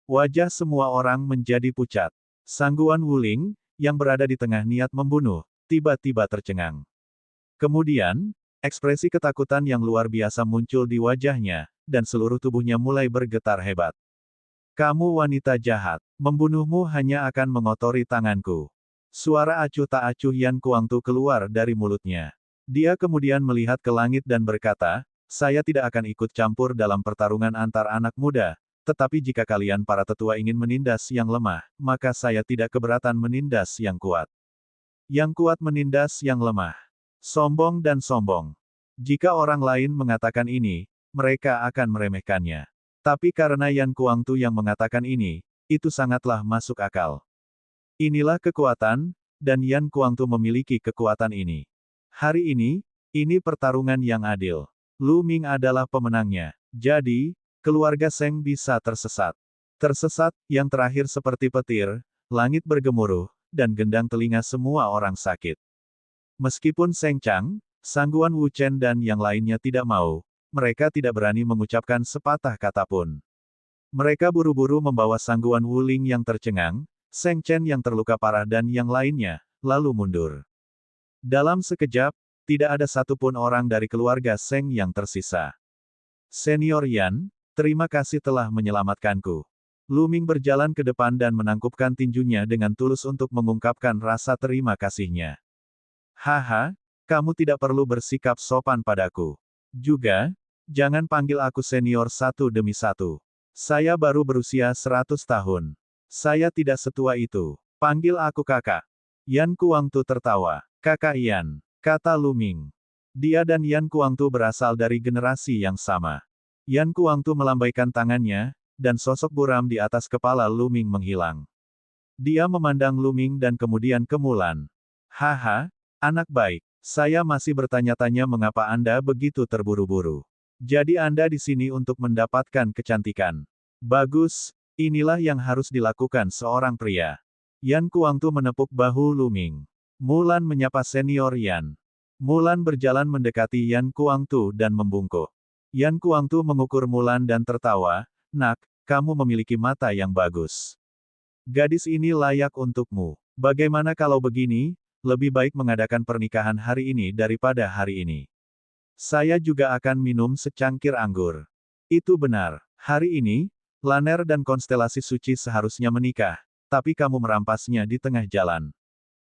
Wajah semua orang menjadi pucat. Sangguan Wuling, yang berada di tengah niat membunuh, tiba-tiba tercengang. Kemudian, ekspresi ketakutan yang luar biasa muncul di wajahnya, dan seluruh tubuhnya mulai bergetar hebat. Kamu wanita jahat, membunuhmu hanya akan mengotori tanganku. Suara acuh tak acuh Yan Kuangtu keluar dari mulutnya. Dia kemudian melihat ke langit dan berkata, saya tidak akan ikut campur dalam pertarungan antar anak muda, tetapi jika kalian para tetua ingin menindas yang lemah, maka saya tidak keberatan menindas yang kuat. Yang kuat menindas yang lemah. Sombong dan sombong. Jika orang lain mengatakan ini, mereka akan meremehkannya. Tapi karena Yan Kuangtu yang mengatakan ini, itu sangatlah masuk akal. Inilah kekuatan, dan Yan Kuangtu memiliki kekuatan ini. Hari ini pertarungan yang adil. Lu Ming adalah pemenangnya. Jadi, keluarga Seng bisa tersesat. Tersesat, yang terakhir seperti petir, langit bergemuruh, dan gendang telinga semua orang sakit. Meskipun Seng Chang, Sangguan Wuchen dan yang lainnya tidak mau, mereka tidak berani mengucapkan sepatah kata pun. Mereka buru-buru membawa Sangguan Wuling yang tercengang, Seng Chen yang terluka parah dan yang lainnya, lalu mundur. Dalam sekejap, tidak ada satupun orang dari keluarga Seng yang tersisa. Senior Yan, terima kasih telah menyelamatkanku. Lu Ming berjalan ke depan dan menangkupkan tinjunya dengan tulus untuk mengungkapkan rasa terima kasihnya. Haha, kamu tidak perlu bersikap sopan padaku. Juga, jangan panggil aku senior satu demi satu. Saya baru berusia 100 tahun. Saya tidak setua itu. Panggil aku kakak. Yan Kuangtu tertawa. Kakak Yan, kata Lu Ming. Dia dan Yan Kuangtu berasal dari generasi yang sama. Yan Kuangtu melambaikan tangannya, dan sosok buram di atas kepala Lu Ming menghilang. Dia memandang Lu Ming dan kemudian ke Mulan. Haha, anak baik. Saya masih bertanya-tanya mengapa Anda begitu terburu-buru. Jadi Anda di sini untuk mendapatkan kecantikan. Bagus, inilah yang harus dilakukan seorang pria. Yan Kuangtu menepuk bahu Lu Ming. Mulan menyapa senior Yan. Mulan berjalan mendekati Yan Kuangtu dan membungkuk. Yan Kuangtu mengukur Mulan dan tertawa, "Nak, kamu memiliki mata yang bagus. Gadis ini layak untukmu. Bagaimana kalau begini, lebih baik mengadakan pernikahan hari ini daripada hari ini. Saya juga akan minum secangkir anggur." Itu benar. Hari ini, Laner dan konstelasi suci seharusnya menikah, tapi kamu merampasnya di tengah jalan.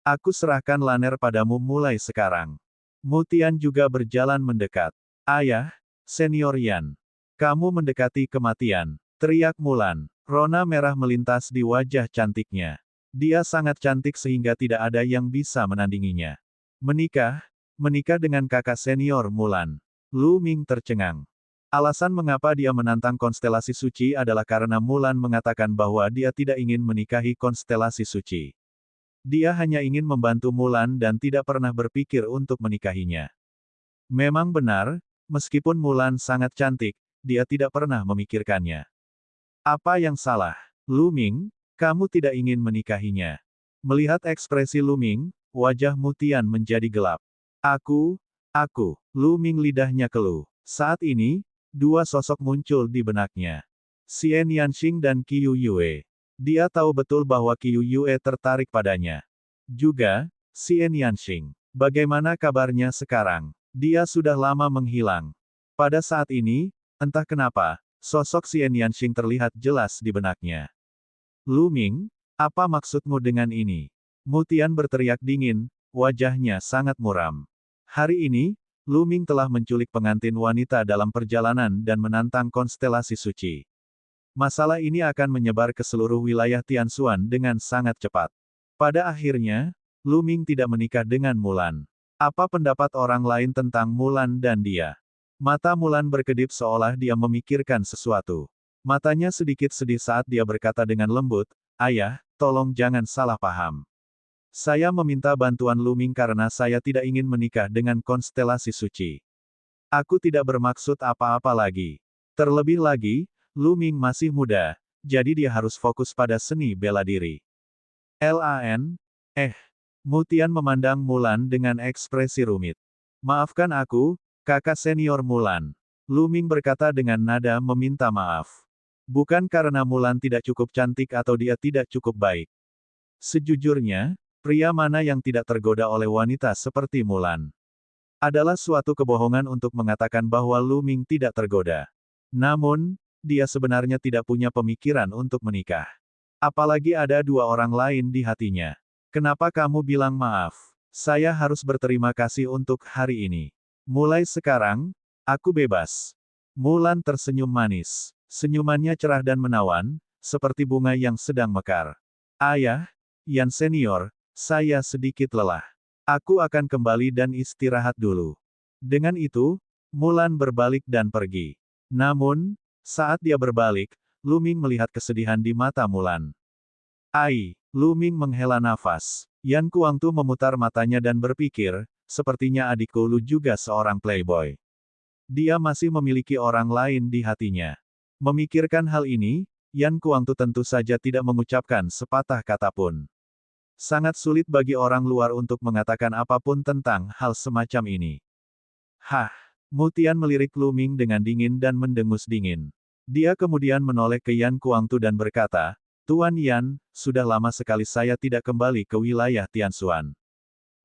Aku serahkan Laner padamu mulai sekarang. Mutian juga berjalan mendekat. "Ayah, senior Yan. Kamu mendekati kematian," teriak Mulan. Rona merah melintas di wajah cantiknya. Dia sangat cantik sehingga tidak ada yang bisa menandinginya. Menikah? Menikah dengan kakak senior Mulan. Lu Ming tercengang. Alasan mengapa dia menantang konstelasi suci adalah karena Mulan mengatakan bahwa dia tidak ingin menikahi konstelasi suci. Dia hanya ingin membantu Mulan dan tidak pernah berpikir untuk menikahinya. Memang benar, meskipun Mulan sangat cantik, dia tidak pernah memikirkannya. Apa yang salah? Lu Ming, kamu tidak ingin menikahinya. Melihat ekspresi Lu Ming, wajah Mutian menjadi gelap. Aku, Lu Ming lidahnya keluh. Saat ini, dua sosok muncul di benaknya. Xian Yanxing dan Qiu Yue. Dia tahu betul bahwa Qiu Yue tertarik padanya. Juga, Xian Yanxing. Bagaimana kabarnya sekarang? Dia sudah lama menghilang. Pada saat ini, entah kenapa, sosok Xian Yanxing terlihat jelas di benaknya. Lu Ming, apa maksudmu dengan ini? Mutian berteriak dingin, wajahnya sangat muram. Hari ini, Lu Ming telah menculik pengantin wanita dalam perjalanan dan menantang konstelasi suci. Masalah ini akan menyebar ke seluruh wilayah Tianxuan dengan sangat cepat. Pada akhirnya, Lu Ming tidak menikah dengan Mulan. Apa pendapat orang lain tentang Mulan dan dia? Mata Mulan berkedip seolah dia memikirkan sesuatu. Matanya sedikit sedih saat dia berkata dengan lembut, "Ayah, tolong jangan salah paham. Saya meminta bantuan Lu Ming karena saya tidak ingin menikah dengan konstelasi suci. Aku tidak bermaksud apa-apa lagi. Terlebih lagi, Lu Ming masih muda, jadi dia harus fokus pada seni bela diri." "Lan? Mutian memandang Mulan dengan ekspresi rumit. "Maafkan aku, kakak senior Mulan." Lu Ming berkata dengan nada meminta maaf. Bukan karena Mulan tidak cukup cantik atau dia tidak cukup baik. Sejujurnya, pria mana yang tidak tergoda oleh wanita seperti Mulan? Adalah suatu kebohongan untuk mengatakan bahwa Lu Ming tidak tergoda. Namun, dia sebenarnya tidak punya pemikiran untuk menikah. Apalagi ada dua orang lain di hatinya. "Kenapa kamu bilang maaf? Saya harus berterima kasih untuk hari ini. Mulai sekarang, aku bebas." Mulan tersenyum manis. Senyumannya cerah dan menawan, seperti bunga yang sedang mekar. "Ayah, Yan senior, saya sedikit lelah. Aku akan kembali dan istirahat dulu." Dengan itu, Mulan berbalik dan pergi. Namun, saat dia berbalik, Lu Ming melihat kesedihan di mata Mulan. Lu Ming menghela nafas. Yan Kuangtu memutar matanya dan berpikir, sepertinya adikku Lu juga seorang playboy. Dia masih memiliki orang lain di hatinya. Memikirkan hal ini, Yan Kuangtu tentu saja tidak mengucapkan sepatah kata pun. Sangat sulit bagi orang luar untuk mengatakan apapun tentang hal semacam ini. "Hah!" Mutian melirik Lu Ming dengan dingin dan mendengus dingin. Dia kemudian menoleh ke Yan Kuangtu dan berkata, "Tuan Yan, sudah lama sekali saya tidak kembali ke wilayah Tianxuan.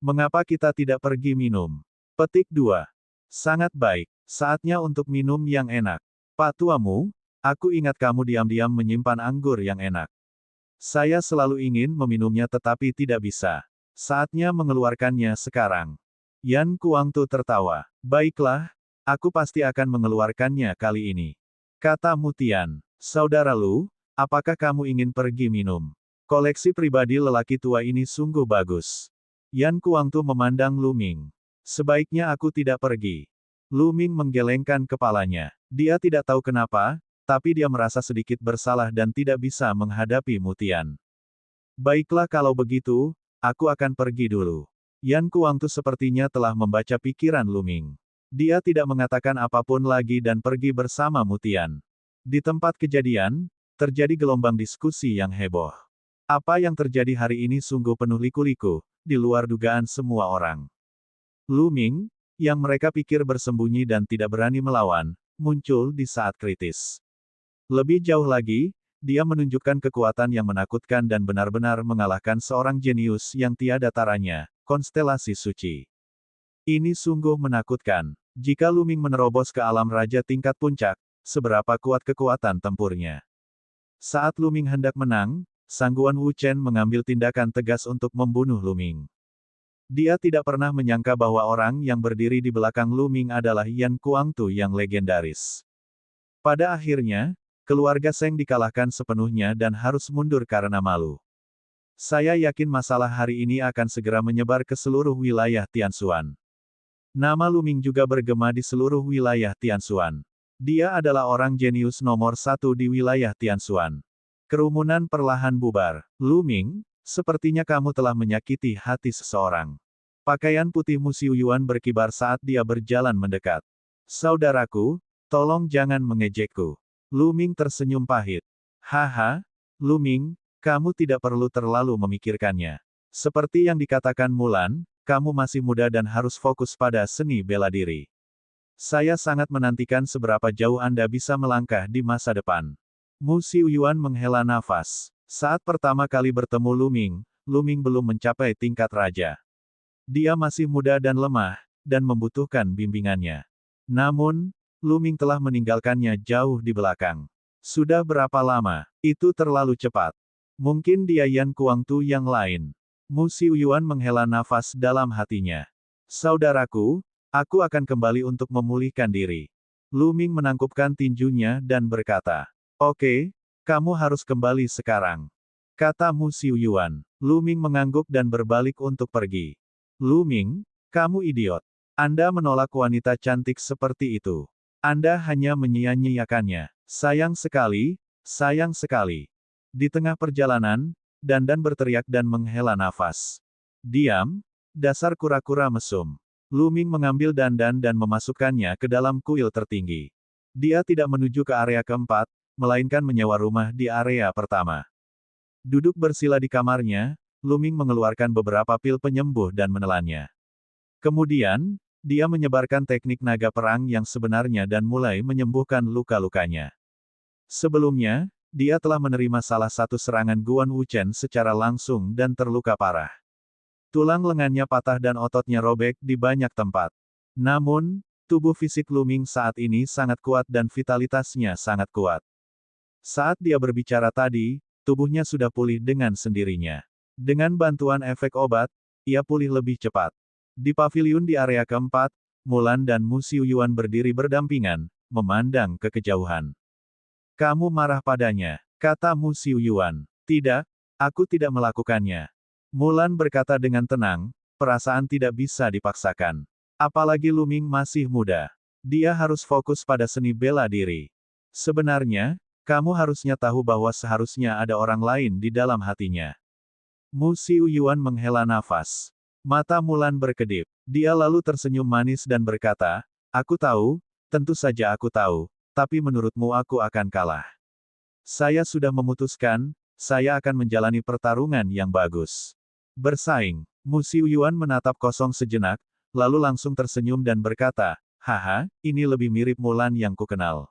Mengapa kita tidak pergi minum?" Petik 2. Sangat baik. Saatnya untuk minum yang enak. "Pak tuamu, aku ingat kamu diam-diam menyimpan anggur yang enak. Saya selalu ingin meminumnya tetapi tidak bisa. Saatnya mengeluarkannya sekarang." Yan Kuangtu tertawa. "Baiklah, aku pasti akan mengeluarkannya kali ini," kata Mutian. "Saudara Lu, apakah kamu ingin pergi minum? Koleksi pribadi lelaki tua ini sungguh bagus." Yan Kuangtu memandang Lu Ming. "Sebaiknya aku tidak pergi." Lu Ming menggelengkan kepalanya. Dia tidak tahu kenapa, tapi dia merasa sedikit bersalah dan tidak bisa menghadapi Mutian. "Baiklah kalau begitu, aku akan pergi dulu." Yan Kuangtu sepertinya telah membaca pikiran Lu Ming. Dia tidak mengatakan apapun lagi dan pergi bersama Mutian. Di tempat kejadian, terjadi gelombang diskusi yang heboh. Apa yang terjadi hari ini sungguh penuh liku-liku, di luar dugaan semua orang. Lu Ming, yang mereka pikir bersembunyi dan tidak berani melawan, muncul di saat kritis. Lebih jauh lagi, dia menunjukkan kekuatan yang menakutkan dan benar-benar mengalahkan seorang jenius yang tiada taranya, konstelasi suci. Ini sungguh menakutkan. Jika Lu Ming menerobos ke alam raja tingkat puncak, seberapa kuat kekuatan tempurnya. Saat Lu Ming hendak menang, Sangguan Wu Chen mengambil tindakan tegas untuk membunuh Lu Ming. Dia tidak pernah menyangka bahwa orang yang berdiri di belakang Lu Ming adalah Yan Kuangtu yang legendaris. Pada akhirnya, keluarga Seng dikalahkan sepenuhnya dan harus mundur karena malu. Saya yakin masalah hari ini akan segera menyebar ke seluruh wilayah Tianshuan. Nama Lu Ming juga bergema di seluruh wilayah Tianshuan. Dia adalah orang jenius nomor satu di wilayah Tianshuan. Kerumunan perlahan bubar. Lu Ming, sepertinya kamu telah menyakiti hati seseorang. Pakaian putih Mu Xiuyuan berkibar saat dia berjalan mendekat. Saudaraku, tolong jangan mengejekku. Lu Ming tersenyum pahit. Haha, Lu Ming, kamu tidak perlu terlalu memikirkannya. Seperti yang dikatakan Mulan, kamu masih muda dan harus fokus pada seni bela diri. Saya sangat menantikan seberapa jauh Anda bisa melangkah di masa depan. Mu Xiuyuan menghela nafas. Saat pertama kali bertemu Lu Ming belum mencapai tingkat raja. Dia masih muda dan lemah, dan membutuhkan bimbingannya. Namun, Lu Ming telah meninggalkannya jauh di belakang. Sudah berapa lama? Itu terlalu cepat. Mungkin dia Yan Kuangtu yang lain. Mu Xiuyuan menghela nafas dalam hatinya. Saudaraku, aku akan kembali untuk memulihkan diri. Lu Ming menangkupkan tinjunya dan berkata, "Oke, kamu harus kembali sekarang," kata Mu Xiuyuan. Lu Ming mengangguk dan berbalik untuk pergi. Lu Ming, kamu idiot. Anda menolak wanita cantik seperti itu. Anda hanya menyia-nyiakannya. Sayang sekali, sayang sekali. Di tengah perjalanan, Dandan berteriak dan menghela nafas. Diam, dasar kura-kura mesum. Lu Ming mengambil Dandan dan memasukkannya ke dalam kuil tertinggi. Dia tidak menuju ke area keempat, melainkan menyewa rumah di area pertama. Duduk bersila di kamarnya, Lu Ming mengeluarkan beberapa pil penyembuh dan menelannya. Kemudian, dia menyebarkan teknik naga perang yang sebenarnya dan mulai menyembuhkan luka-lukanya. Sebelumnya, dia telah menerima salah satu serangan Guan Wuchen secara langsung dan terluka parah. Tulang lengannya patah dan ototnya robek di banyak tempat. Namun, tubuh fisik Lu Ming saat ini sangat kuat dan vitalitasnya sangat kuat. Saat dia berbicara tadi, tubuhnya sudah pulih dengan sendirinya. Dengan bantuan efek obat, ia pulih lebih cepat. Di paviliun di area keempat, Mulan dan Mu Xiuyuan berdiri berdampingan, memandang ke kejauhan. Kamu marah padanya, kata Mu Xiuyuan. Tidak, aku tidak melakukannya. Mulan berkata dengan tenang, perasaan tidak bisa dipaksakan. Apalagi Lu Ming masih muda. Dia harus fokus pada seni bela diri. Sebenarnya, kamu harusnya tahu bahwa seharusnya ada orang lain di dalam hatinya. Mu Xiuyuan menghela nafas. Mata Mulan berkedip. Dia lalu tersenyum manis dan berkata, aku tahu, tentu saja aku tahu. Tapi menurutmu aku akan kalah. Saya sudah memutuskan, saya akan menjalani pertarungan yang bagus. Bersaing. Mu Xiuyuan menatap kosong sejenak, lalu langsung tersenyum dan berkata, haha, ini lebih mirip Mulan yang kukenal.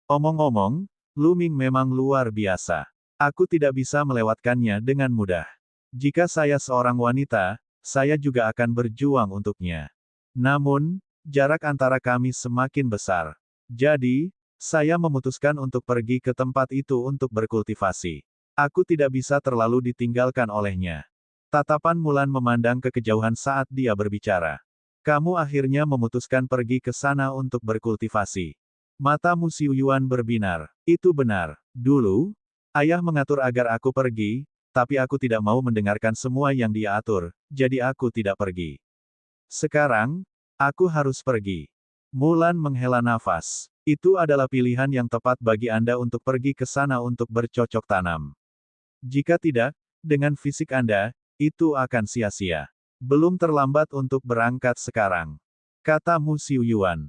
Omong-omong, Lu Ming memang luar biasa. Aku tidak bisa melewatkannya dengan mudah. Jika saya seorang wanita, saya juga akan berjuang untuknya. Namun, jarak antara kami semakin besar. Jadi, saya memutuskan untuk pergi ke tempat itu untuk berkultivasi. Aku tidak bisa terlalu ditinggalkan olehnya. Tatapan Mulan memandang ke kejauhan saat dia berbicara. Kamu akhirnya memutuskan pergi ke sana untuk berkultivasi. Mata Mu Xiuyuan berbinar. Itu benar. Dulu, ayah mengatur agar aku pergi, tapi aku tidak mau mendengarkan semua yang dia atur, jadi aku tidak pergi. Sekarang, aku harus pergi. Mulan menghela nafas. Itu adalah pilihan yang tepat bagi Anda untuk pergi ke sana untuk bercocok tanam. Jika tidak, dengan fisik Anda, itu akan sia-sia. Belum terlambat untuk berangkat sekarang. Kata Mu Xiuyuan.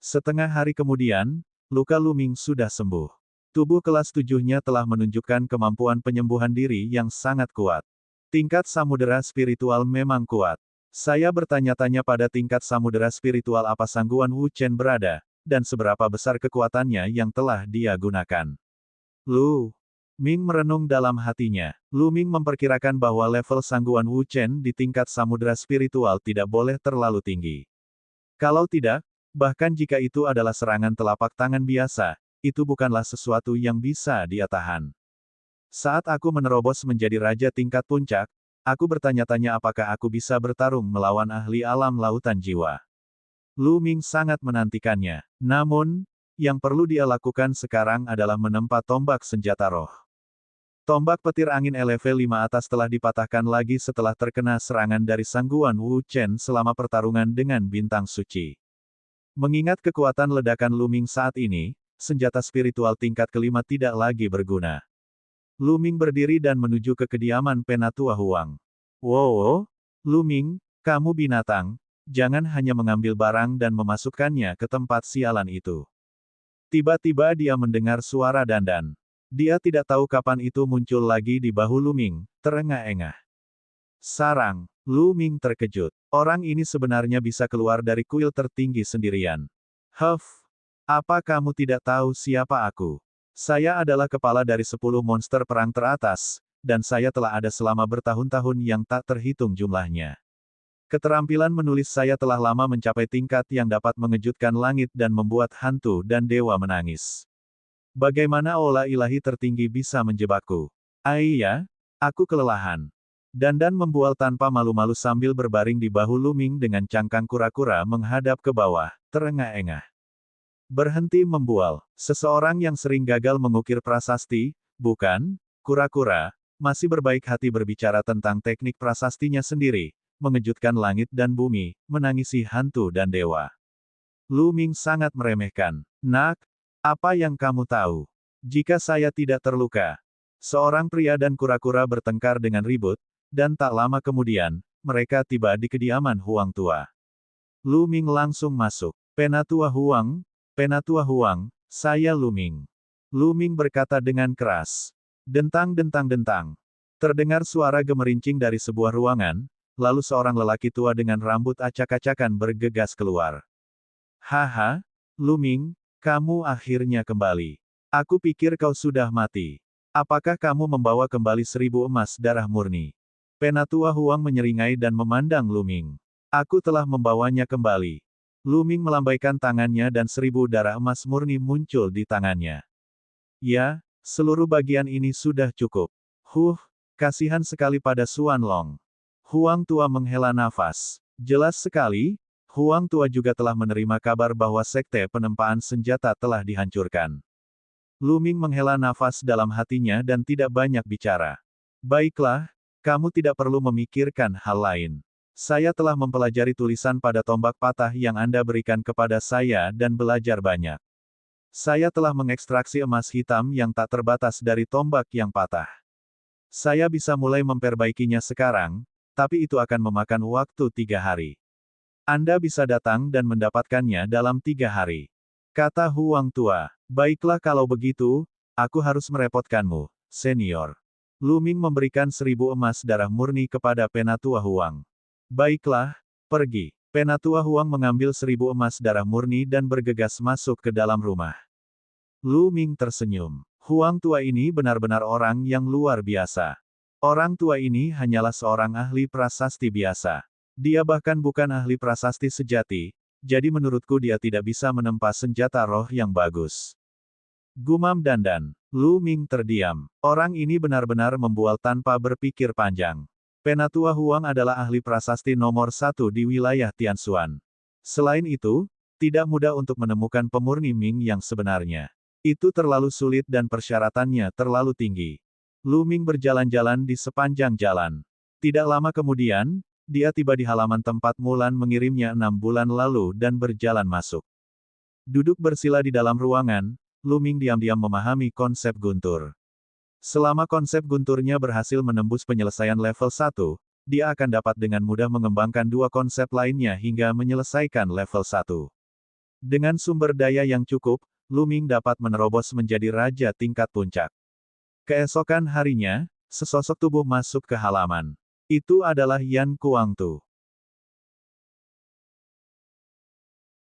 Setengah hari kemudian, luka Lu Ming sudah sembuh. Tubuh kelas 7-nya telah menunjukkan kemampuan penyembuhan diri yang sangat kuat. Tingkat samudera spiritual memang kuat. Saya bertanya-tanya pada tingkat samudera spiritual apa Sangguan Wu Chen berada, dan seberapa besar kekuatannya yang telah dia gunakan. Lu Ming merenung dalam hatinya. Lu Ming memperkirakan bahwa level Sangguan Wu Chen di tingkat samudera spiritual tidak boleh terlalu tinggi. Kalau tidak, bahkan jika itu adalah serangan telapak tangan biasa, itu bukanlah sesuatu yang bisa dia tahan. Saat aku menerobos menjadi raja tingkat puncak, aku bertanya-tanya apakah aku bisa bertarung melawan ahli alam lautan jiwa. Lu Ming sangat menantikannya. Namun, yang perlu dia lakukan sekarang adalah menempa tombak senjata roh. Tombak petir angin level 5 atas telah dipatahkan lagi setelah terkena serangan dari Sangguan Wu Chen selama pertarungan dengan bintang suci. Mengingat kekuatan ledakan Lu Ming saat ini, senjata spiritual tingkat kelima tidak lagi berguna. Lu Ming berdiri dan menuju ke kediaman Penatua Huang. Wow, Lu Ming, kamu binatang, jangan hanya mengambil barang dan memasukkannya ke tempat sialan itu. Tiba-tiba dia mendengar suara Dandan. Dia tidak tahu kapan itu muncul lagi di bahu Lu Ming, terengah-engah. Sarang, Lu Ming terkejut. Orang ini sebenarnya bisa keluar dari kuil tertinggi sendirian. Huff. Apa kamu tidak tahu siapa aku? Saya adalah kepala dari 10 monster perang teratas, dan saya telah ada selama bertahun-tahun yang tak terhitung jumlahnya. Keterampilan menulis saya telah lama mencapai tingkat yang dapat mengejutkan langit dan membuat hantu dan dewa menangis. Bagaimana aula ilahi tertinggi bisa menjebakku? Iya, aku kelelahan. Dandan membual tanpa malu-malu sambil berbaring di bahu Lu Ming dengan cangkang kura-kura menghadap ke bawah, terengah-engah. Berhenti membual. Seseorang yang sering gagal mengukir prasasti, bukan? Kura-kura, masih berbaik hati berbicara tentang teknik prasastinya sendiri, mengejutkan langit dan bumi, menangisi hantu dan dewa. Lu Ming sangat meremehkan. Nak, apa yang kamu tahu? Jika saya tidak terluka. Seorang pria dan kura-kura bertengkar dengan ribut, dan tak lama kemudian, mereka tiba di kediaman Huang Tua. Lu Ming langsung masuk. Penatua Huang, saya Lu Ming. Lu Ming berkata dengan keras. Dentang-dentang-dentang. Terdengar suara gemerincing dari sebuah ruangan, lalu seorang lelaki tua dengan rambut acak-acakan bergegas keluar. Haha, Lu Ming, kamu akhirnya kembali. Aku pikir kau sudah mati. Apakah kamu membawa kembali 1000 emas darah murni? Penatua Huang menyeringai dan memandang Lu Ming. Aku telah membawanya kembali. Lu Ming melambaikan tangannya dan 1000 darah emas murni muncul di tangannya. Ya, seluruh bagian ini sudah cukup. Kasihan sekali pada Xuan Long. Huang Tua menghela nafas. Jelas sekali, Huang Tua juga telah menerima kabar bahwa sekte penempaan senjata telah dihancurkan. Lu Ming menghela nafas dalam hatinya dan tidak banyak bicara. Baiklah, kamu tidak perlu memikirkan hal lain. Saya telah mempelajari tulisan pada tombak patah yang Anda berikan kepada saya dan belajar banyak. Saya telah mengekstraksi emas hitam yang tak terbatas dari tombak yang patah. Saya bisa mulai memperbaikinya sekarang, tapi itu akan memakan waktu 3 hari. Anda bisa datang dan mendapatkannya dalam 3 hari. Kata Huang Tua. Baiklah kalau begitu, aku harus merepotkanmu, senior. Lu Ming memberikan 1000 emas darah murni kepada Penatua Huang. Baiklah, pergi. Penatua Huang mengambil 1000 emas darah murni dan bergegas masuk ke dalam rumah. Lu Ming tersenyum. Huang Tua ini benar-benar orang yang luar biasa. Orang tua ini hanyalah seorang ahli prasasti biasa. Dia bahkan bukan ahli prasasti sejati, jadi menurutku dia tidak bisa menempa senjata roh yang bagus. Gumam Dandan. Lu Ming terdiam. Orang ini benar-benar membual tanpa berpikir panjang. Penatua Huang adalah ahli prasasti nomor 1 di wilayah Tianshuan. Selain itu, tidak mudah untuk menemukan pemurni Ming yang sebenarnya. Itu terlalu sulit dan persyaratannya terlalu tinggi. Lu Ming berjalan-jalan di sepanjang jalan. Tidak lama kemudian, dia tiba di halaman tempat Mulan mengirimnya 6 bulan lalu dan berjalan masuk. Duduk bersila di dalam ruangan, Lu Ming diam-diam memahami konsep guntur. Selama konsep gunturnya berhasil menembus penyelesaian level 1, dia akan dapat dengan mudah mengembangkan 2 konsep lainnya hingga menyelesaikan level 1. Dengan sumber daya yang cukup, Lu Ming dapat menerobos menjadi raja tingkat puncak. Keesokan harinya, sesosok tubuh masuk ke halaman. Itu adalah Yan Kuangtu.